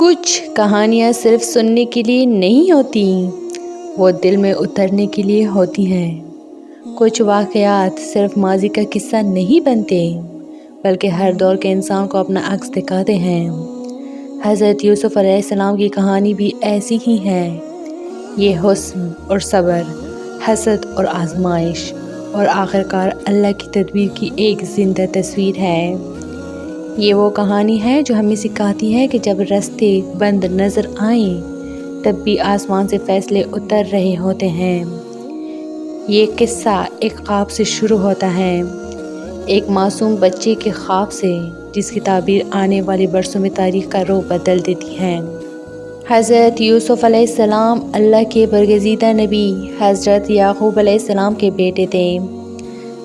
کچھ کہانیاں صرف سننے کے لیے نہیں ہوتی، وہ دل میں اترنے کے لیے ہوتی ہیں۔ کچھ واقعات صرف ماضی کا قصہ نہیں بنتے، بلکہ ہر دور کے انسان کو اپنا عکس دکھاتے ہیں۔ حضرت یوسف علیہ السلام کی کہانی بھی ایسی ہی ہے۔ یہ حسن اور صبر، حسد اور آزمائش، اور آخرکار اللہ کی تدبیر کی ایک زندہ تصویر ہے۔ یہ وہ کہانی ہے جو ہمیں سکھاتی ہے کہ جب راستے بند نظر آئیں تب بھی آسمان سے فیصلے اتر رہے ہوتے ہیں۔ یہ قصہ ایک خواب سے شروع ہوتا ہے، ایک معصوم بچے کے خواب سے، جس کی تعبیر آنے والے برسوں میں تاریخ کا رخ بدل دیتی ہے۔ حضرت یوسف علیہ السلام اللہ کے برگزیدہ نبی حضرت یعقوب علیہ السلام کے بیٹے تھے۔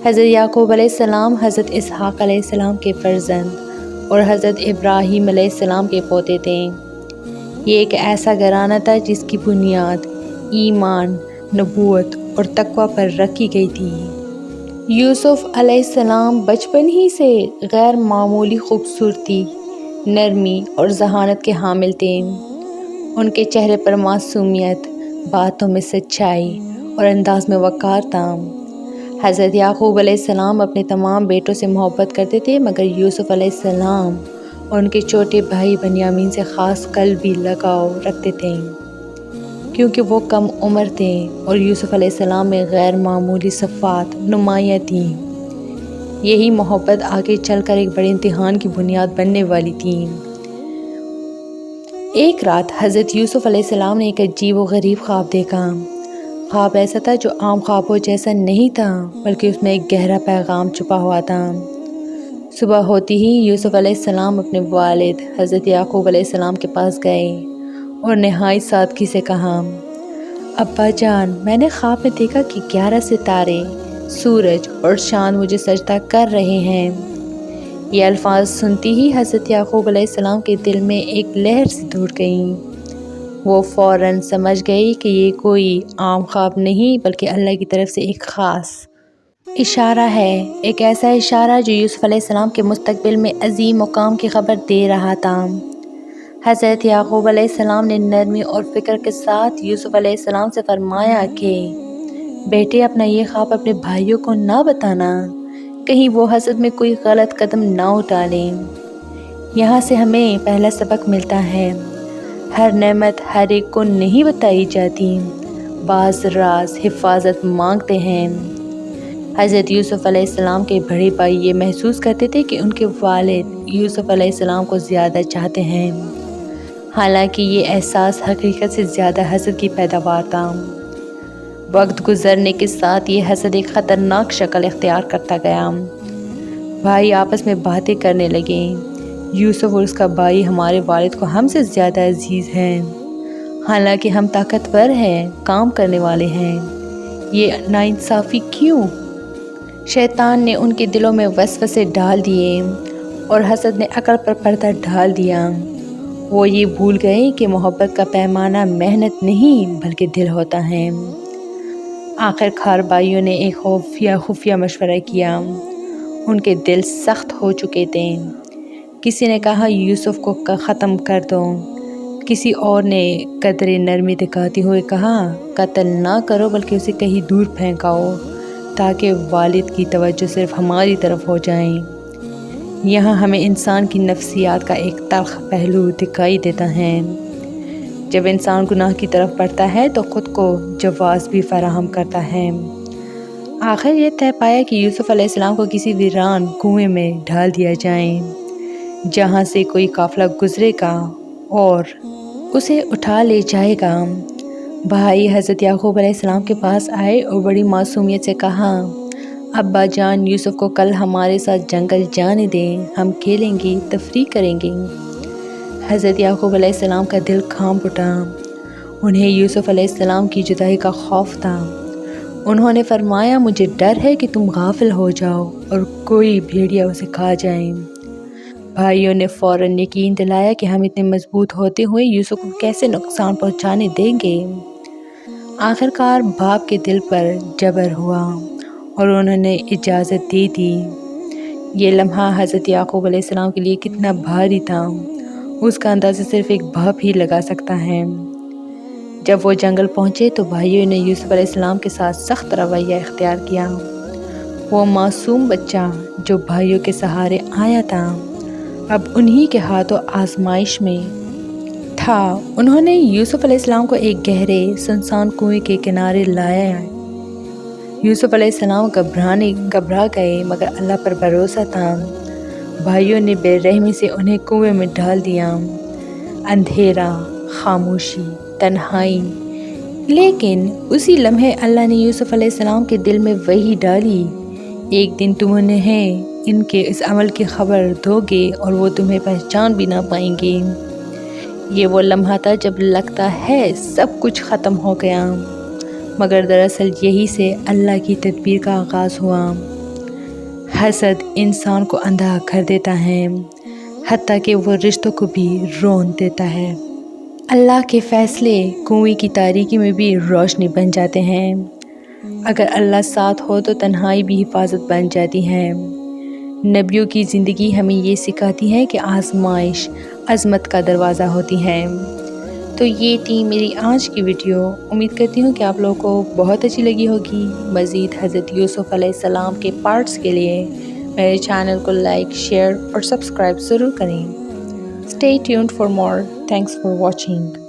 حضرت یعقوب علیہ السلام حضرت اسحاق علیہ السلام کے فرزند اور حضرت ابراہیم علیہ السلام کے پوتے تھے۔ یہ ایک ایسا گھرانہ تھا جس کی بنیاد ایمان، نبوت اور تقوی پر رکھی گئی تھی۔ یوسف علیہ السلام بچپن ہی سے غیر معمولی خوبصورتی، نرمی اور ذہانت کے حامل تھے۔ ان کے چہرے پر معصومیت، باتوں میں سچائی اور انداز میں وقار تھا۔ حضرت یعقوب علیہ السلام اپنے تمام بیٹوں سے محبت کرتے تھے، مگر یوسف علیہ السلام اور ان کے چھوٹے بھائی بنیامین سے خاص قلبی لگاؤ رکھتے تھے، کیونکہ وہ کم عمر تھے اور یوسف علیہ السلام میں غیر معمولی صفات نمایاں تھیں۔ یہی محبت آگے چل کر ایک بڑے امتحان کی بنیاد بننے والی تھی۔ ایک رات حضرت یوسف علیہ السلام نے ایک عجیب و غریب خواب دیکھا۔ خواب ایسا تھا جو عام خوابوں جیسا نہیں تھا، بلکہ اس میں ایک گہرا پیغام چھپا ہوا تھا۔ صبح ہوتی ہی یوسف علیہ السلام اپنے والد حضرت یعقوب علیہ السلام کے پاس گئے اور نہایت سادگی سے کہا، ابا جان، میں نے خواب میں دیکھا کہ 11 ستارے، سورج اور چاند مجھے سجدہ کر رہے ہیں۔ یہ الفاظ سنتی ہی حضرت یعقوب علیہ السلام کے دل میں ایک لہر سی دوڑ گئی۔ وہ فوراً سمجھ گئی کہ یہ کوئی عام خواب نہیں، بلکہ اللہ کی طرف سے ایک خاص اشارہ ہے، ایک ایسا اشارہ جو یوسف علیہ السلام کے مستقبل میں عظیم مقام کی خبر دے رہا تھا۔ حضرت یعقوب علیہ السلام نے نرمی اور فکر کے ساتھ یوسف علیہ السلام سے فرمایا کہ بیٹے، اپنا یہ خواب اپنے بھائیوں کو نہ بتانا، کہیں وہ حسد میں کوئی غلط قدم نہ اٹھا لیں۔ یہاں سے ہمیں پہلا سبق ملتا ہے، ہر نعمت ہر ایک کو نہیں بتائی جاتی، بعض راز حفاظت مانگتے ہیں۔ حضرت یوسف علیہ السلام کے بڑے بھائی یہ محسوس کرتے تھے کہ ان کے والد یوسف علیہ السلام کو زیادہ چاہتے ہیں، حالانکہ یہ احساس حقیقت سے زیادہ حسد کی پیداوار تھا۔ وقت گزرنے کے ساتھ یہ حسد ایک خطرناک شکل اختیار کرتا گیا۔ بھائی آپس میں باتیں کرنے لگے، یوسف اور اس کا بھائی ہمارے والد کو ہم سے زیادہ عزیز ہیں، حالانکہ ہم طاقتور ہیں، کام کرنے والے ہیں، یہ ناانصافی کیوں؟ شیطان نے ان کے دلوں میں وسوسے ڈال دیے اور حسد نے عقل پر پردہ ڈال دیا۔ وہ یہ بھول گئے کہ محبت کا پیمانہ محنت نہیں بلکہ دل ہوتا ہے۔ آخرکار بھائیوں نے ایک خفیہ مشورہ کیا۔ ان کے دل سخت ہو چکے تھے۔ کسی نے کہا یوسف کو ختم کر دو، کسی اور نے قدرے نرمی دکھاتے ہوئے کہا قتل نہ کرو بلکہ اسے کہیں دور پھینکاؤ تاکہ والد کی توجہ صرف ہماری طرف ہو جائے۔ یہاں ہمیں انسان کی نفسیات کا ایک تلخ پہلو دکھائی دیتا ہے۔ جب انسان گناہ کی طرف بڑھتا ہے تو خود کو جواز بھی فراہم کرتا ہے۔ آخر یہ طے پایا کہ یوسف علیہ السلام کو کسی ویران کنویں میں ڈال دیا جائے، جہاں سے کوئی قافلہ گزرے گا اور اسے اٹھا لے جائے گا۔ بھائی حضرت یعقوب علیہ السلام کے پاس آئے اور بڑی معصومیت سے کہا، ابا جان، یوسف کو کل ہمارے ساتھ جنگل جانے دیں، ہم کھیلیں گے، تفریح کریں گے۔ حضرت یعقوب علیہ السلام کا دل کانپ اٹھا۔ انہیں یوسف علیہ السلام کی جدائی کا خوف تھا۔ انہوں نے فرمایا، مجھے ڈر ہے کہ تم غافل ہو جاؤ اور کوئی بھیڑیا اسے کھا جائے۔ بھائیوں نے فوراً یقین دلایا کہ ہم اتنے مضبوط ہوتے ہوئے یوسف کو کیسے نقصان پہنچانے دیں گے۔ آخرکار باپ کے دل پر جبر ہوا اور انہوں نے اجازت دے دی۔ یہ لمحہ حضرت یعقوب علیہ السلام کے لیے کتنا بھاری تھا۔ اس کا اندازہ صرف ایک باپ ہی لگا سکتا ہے۔ جب وہ جنگل پہنچے تو بھائیوں نے یوسف علیہ السلام کے ساتھ سخت رویہ اختیار کیا۔ وہ معصوم بچہ جو بھائیوں کے سہارے آیا تھا اب انہی کے ہاتھوں آزمائش میں تھا۔ انہوں نے یوسف علیہ السلام کو ایک گہرے سنسان کنویں کے کنارے لایا۔ یوسف علیہ السلام گھبرا گئے مگر اللہ پر بھروسہ تھا۔ بھائیوں نے بے رحمی سے انہیں کنویں میں ڈال دیا۔ اندھیرا، خاموشی، تنہائی، لیکن اسی لمحے اللہ نے یوسف علیہ السلام کے دل میں وحی ڈالی، ایک دن تم انہیں ان کے اس عمل کی خبر دو گے اور وہ تمہیں پہچان بھی نہ پائیں گے۔ یہ وہ لمحہ تھا جب لگتا ہے سب کچھ ختم ہو گیا، مگر دراصل یہی سے اللہ کی تدبیر کا آغاز ہوا۔ حسد انسان کو اندھا کر دیتا ہے، حتیٰ کہ وہ رشتوں کو بھی رون دیتا ہے۔ اللہ کے فیصلے کنویں کی تاریکی میں بھی روشنی بن جاتے ہیں۔ اگر اللہ ساتھ ہو تو تنہائی بھی حفاظت بن جاتی ہے۔ نبیوں کی زندگی ہمیں یہ سکھاتی ہے کہ آزمائش عظمت کا دروازہ ہوتی ہے۔ تو یہ تھی میری آج کی ویڈیو۔ امید کرتی ہوں کہ آپ لوگوں کو بہت اچھی لگی ہوگی۔ مزید حضرت یوسف علیہ السلام کے پارٹس کے لیے میرے چینل کو لائک، شیئر اور سبسکرائب ضرور کریں۔ Stay tuned for more. Thanks for watching.